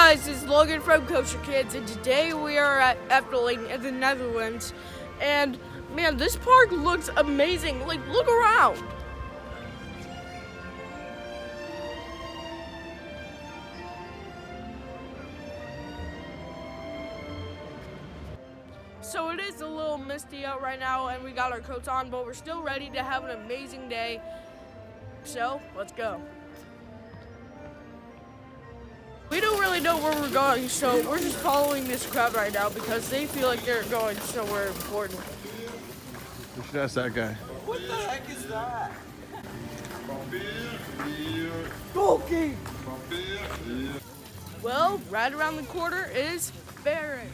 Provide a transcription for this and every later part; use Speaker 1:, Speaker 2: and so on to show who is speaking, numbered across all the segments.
Speaker 1: guys, it's Logan from Koaster Kids, and today we are at Efteling in the Netherlands. And man, this park looks amazing. Like, look around. So it is a little misty out right now, and we got our coats on, but we're still ready to have an amazing day. So let's go. We don't really know where we're going, so we're just following this crowd right now because they feel like they're going somewhere important.
Speaker 2: We should ask that guy.
Speaker 3: What the heck is that?
Speaker 1: Golky! Well, right around the corner is Baron.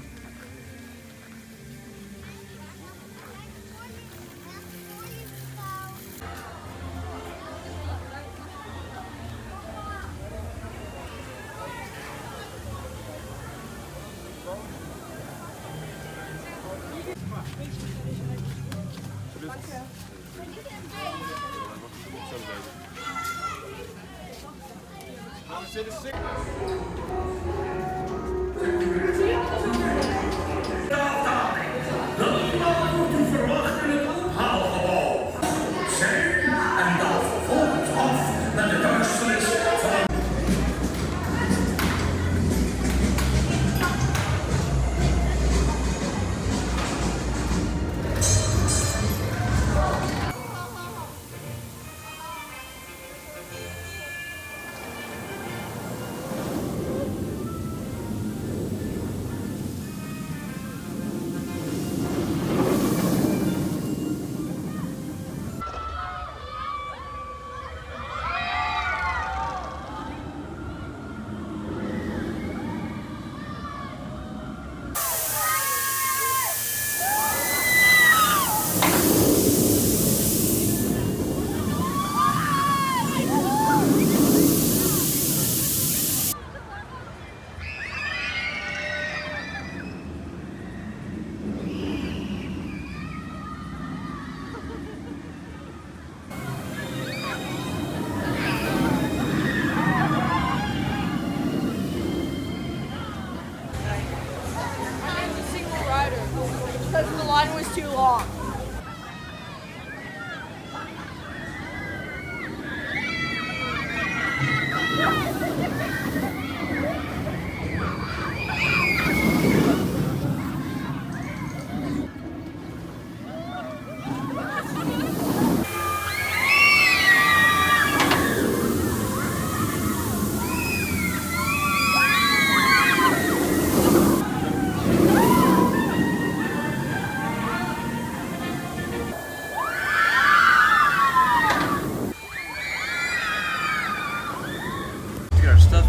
Speaker 1: Because the line was too long.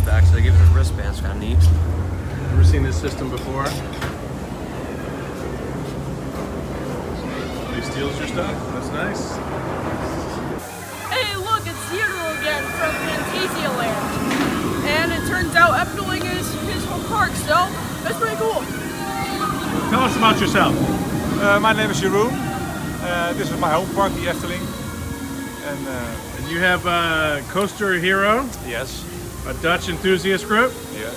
Speaker 3: Back, so they give us a wristband. It's kind of neat.
Speaker 2: Ever seen this system before? He steals your stuff? That's nice.
Speaker 1: Hey, look, it's Theodore again from Fantasia. And it turns out Efteling is his home park, so that's pretty cool.
Speaker 2: Tell us about yourself.
Speaker 4: My name is Jeroen. This is my home park, the Efteling.
Speaker 2: And you have a Coaster Hero,
Speaker 4: Yes.
Speaker 2: a Dutch enthusiast group,
Speaker 4: Yes.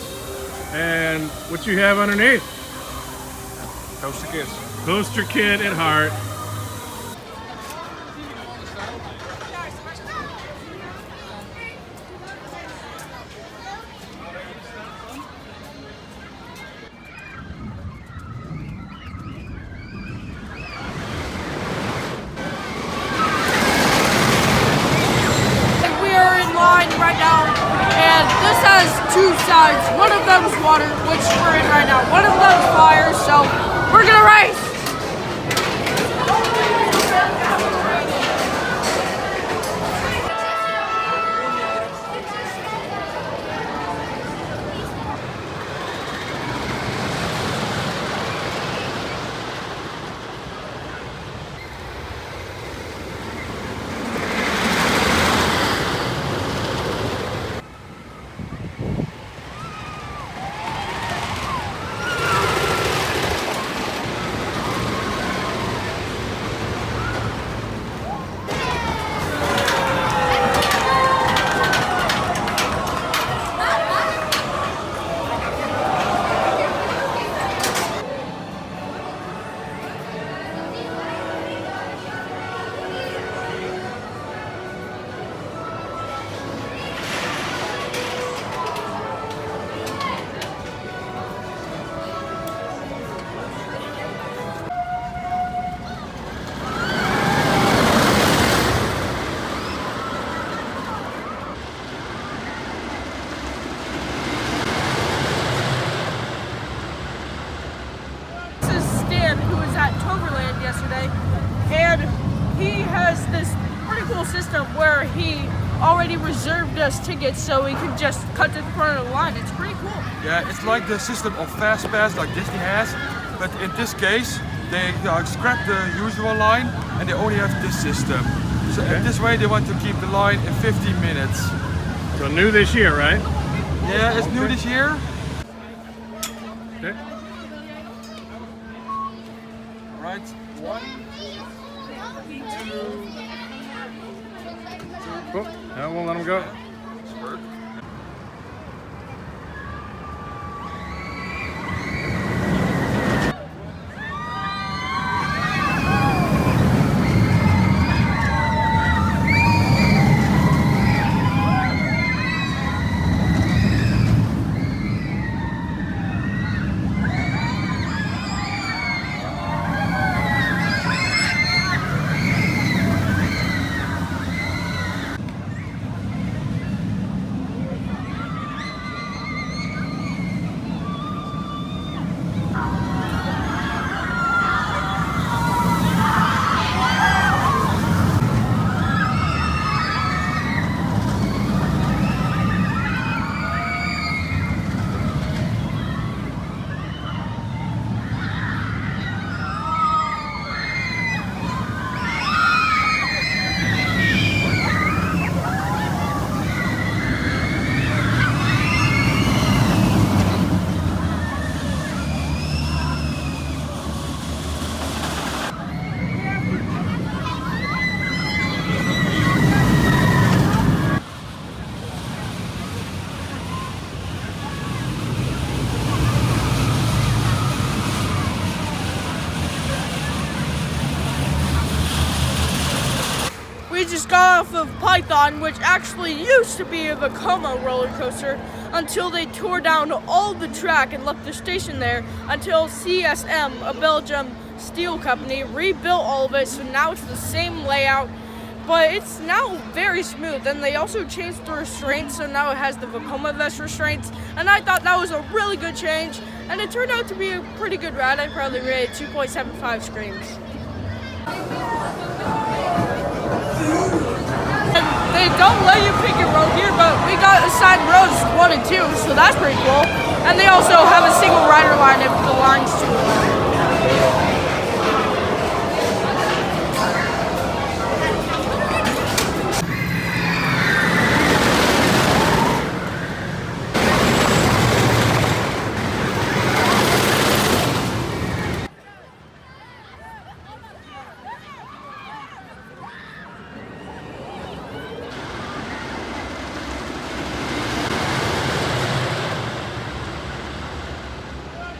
Speaker 2: and what you have underneath?
Speaker 4: Coaster Kids.
Speaker 2: Coaster Kid at heart.
Speaker 1: We are in line right now, and this has two sides. One of them is water, which we're in right now. One of them is fire, so we're gonna race. system where he already reserved us tickets so we can just cut to the front of the line. It's pretty cool.
Speaker 4: Yeah, it's like the system of Fast Pass like Disney has, but in this case, they scrap the usual line and they only have this system. So in this way, they want to keep the line in 15 minutes.
Speaker 2: So new this year, right?
Speaker 4: Yeah, it's new this year.
Speaker 2: Okay.
Speaker 4: Right, 1, 2.
Speaker 2: Oh, now we'll let him go.
Speaker 1: We just got off of Python, which actually used to be a Vekoma roller coaster until they tore down all the track and left the station there until CSM, a Belgium steel company, rebuilt all of it, so now it's the same layout, but it's now very smooth. And they also changed the restraints, so now it has the Vekoma vest restraints, and I thought that was a really good change, and it turned out to be a pretty good ride. I probably rated 2.75 screens. And they don't let you pick your road here, but we got assigned roads 1 and 2, so that's pretty cool. And they also have a single rider line if the line's too long.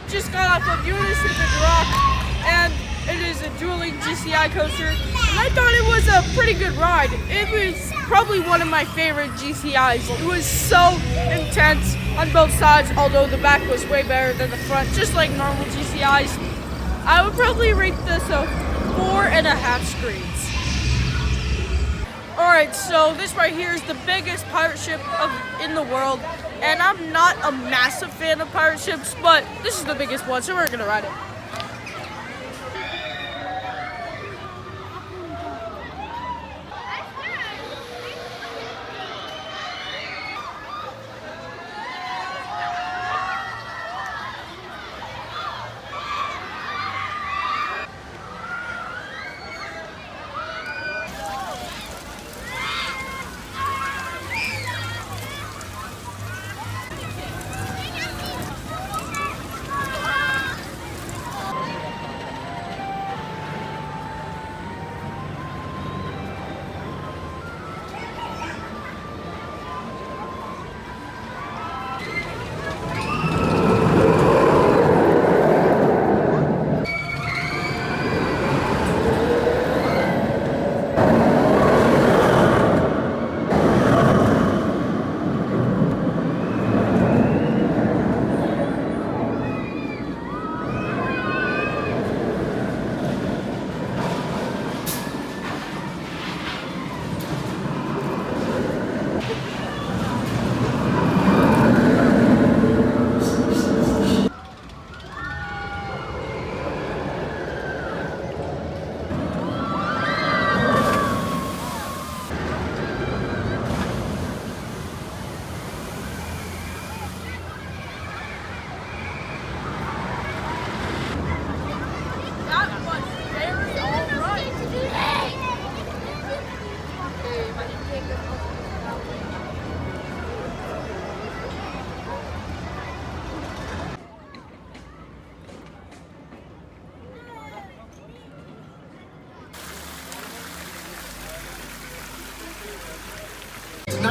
Speaker 1: Just got off of Untitled Rock, and it is a dueling GCI coaster, and I thought it was a pretty good ride. It was probably one of my favorite GCIs. It was so intense on both sides, although the back was way better than the front, just like normal GCIs. I would probably rate this a 4.5 screens. Alright, so this right here is the biggest pirate ship in the world, and I'm not a massive fan of pirate ships, but this is the biggest one, so we're gonna ride it.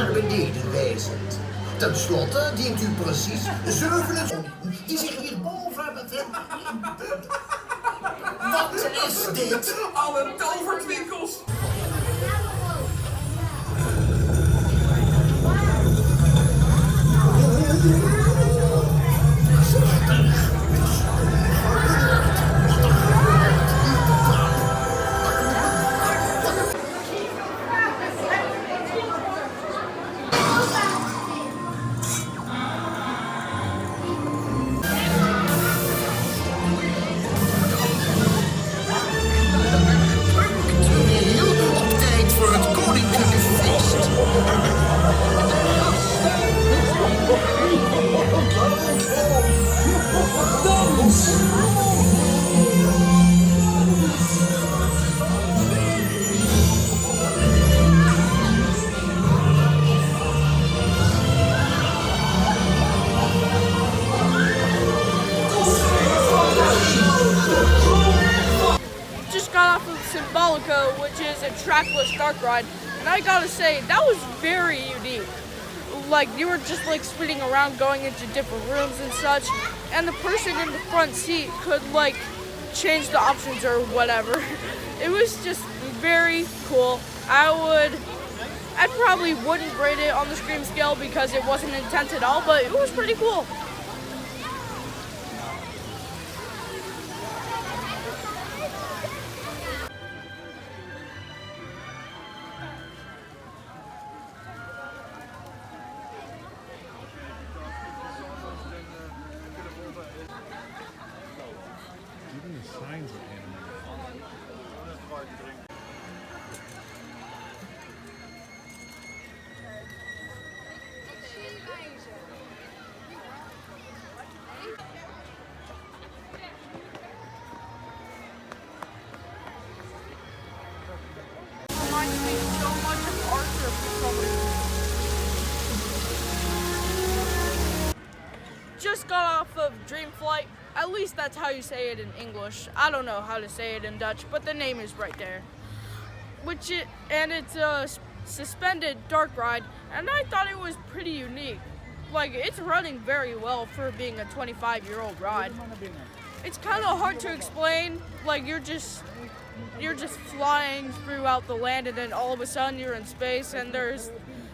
Speaker 5: naar beneden wijzend. Ten slotte dient u precies 7 die zich hierboven bevinden. Wat is dit?
Speaker 6: Alle tovertwinkels!
Speaker 1: Just got off of Symbolica, which is a trackless dark ride, and I gotta say, that was very unique. Like, you were just like spinning around, going into different rooms and such, and the person in the front seat could like change the options or whatever. It was just very cool. I probably wouldn't rate it on the Scream scale because it wasn't intense at all, but it was pretty cool.
Speaker 2: Even the signs are animated.
Speaker 1: Reminds me so much of Arthur for some reason. Just got off of Dream Flight. At least that's how you say it in English. I don't know how to say it in Dutch, but the name is right there. It's a suspended dark ride, and I thought it was pretty unique. Like, it's running very well for being a 25-year-old ride. It's kind of hard to explain. Like, you're just flying throughout the land, and then all of a sudden you're in space, and there's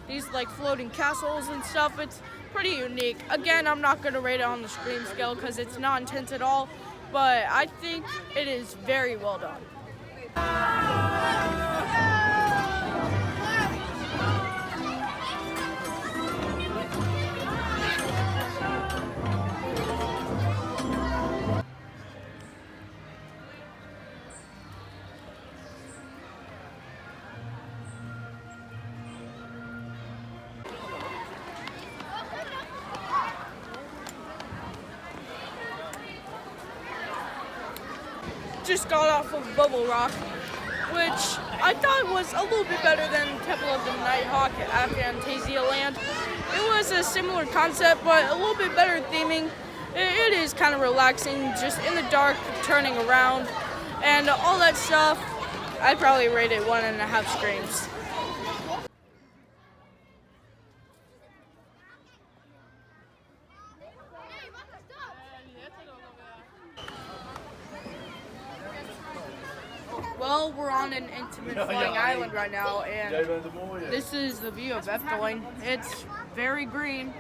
Speaker 1: these like floating castles and stuff. It's pretty unique. Again, I'm not gonna rate it on the Scream scale because it's not intense at all, but I think it is very well done. Just got off of Bubble Rock, which I thought was a little bit better than Temple of the Nighthawk at Fantasia Land. It was a similar concept, but a little bit better theming. It is kind of relaxing, just in the dark, turning around, and all that stuff. I'd probably rate it 1.5 screams. Well, we're on an intimate flying island right now, and this is the view of Efteling. It's very green.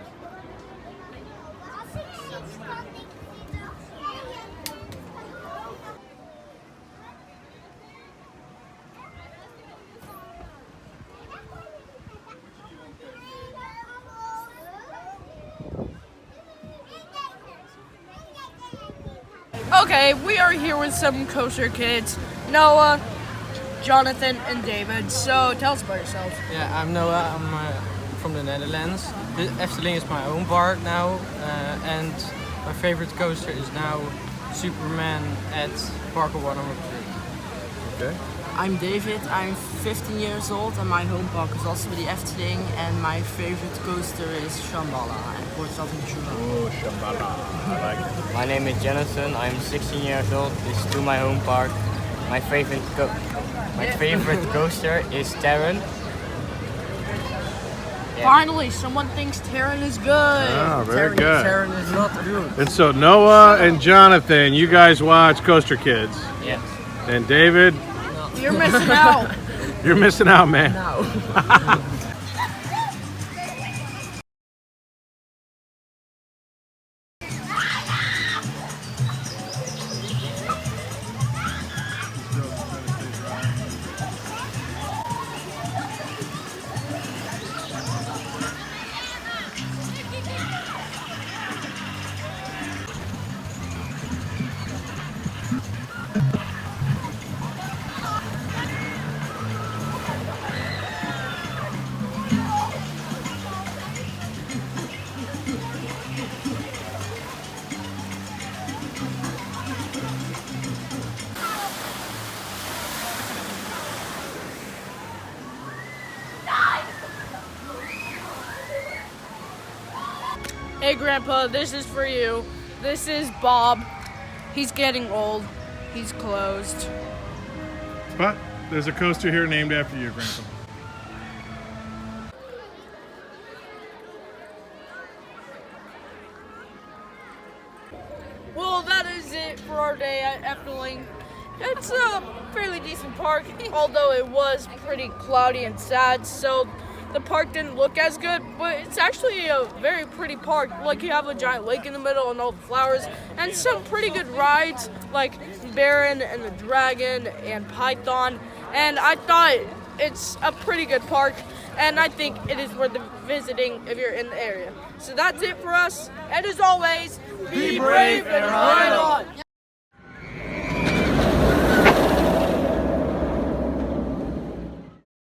Speaker 1: Okay, we are here with some Koaster kids. Noah, Jonathan, and David. So tell us about yourselves.
Speaker 3: Yeah, I'm Noah. I'm from the Netherlands. The Efteling is my home park now, and my favorite coaster is now Superman at Parker 103.
Speaker 2: Okay.
Speaker 7: I'm David, I'm 15 years old and my home park is also the Efteling, and my favorite coaster is Shambhala at Port Aventura.
Speaker 2: Oh, Symbolica. I like it.
Speaker 8: My name is Jonathan, I'm 16 years old, this is to my home park. My favorite coaster is Terran.
Speaker 7: Finally, someone thinks Terran is good.
Speaker 2: Oh, very good.
Speaker 3: Terran is not good.
Speaker 2: And so Noah and Jonathan, you guys watch Coaster Kids.
Speaker 8: Yes.
Speaker 2: And David,
Speaker 1: You're missing out.
Speaker 2: you're missing out, man.
Speaker 3: No.
Speaker 1: Hey Grandpa, this is for you. This is Bob. He's getting old. He's closed.
Speaker 2: But there's a coaster here named after you, Grandpa.
Speaker 1: Well, that is it for our day at Efteling. It's a fairly decent park, although it was pretty cloudy and sad, so the park didn't look as good, but it's actually a very pretty park. Like, you have a giant lake in the middle and all the flowers, and some pretty good rides, like Baron and the Dragon and Python, and I thought it's a pretty good park, and I think it is worth visiting if you're in the area. So that's it for us, and as always, be brave and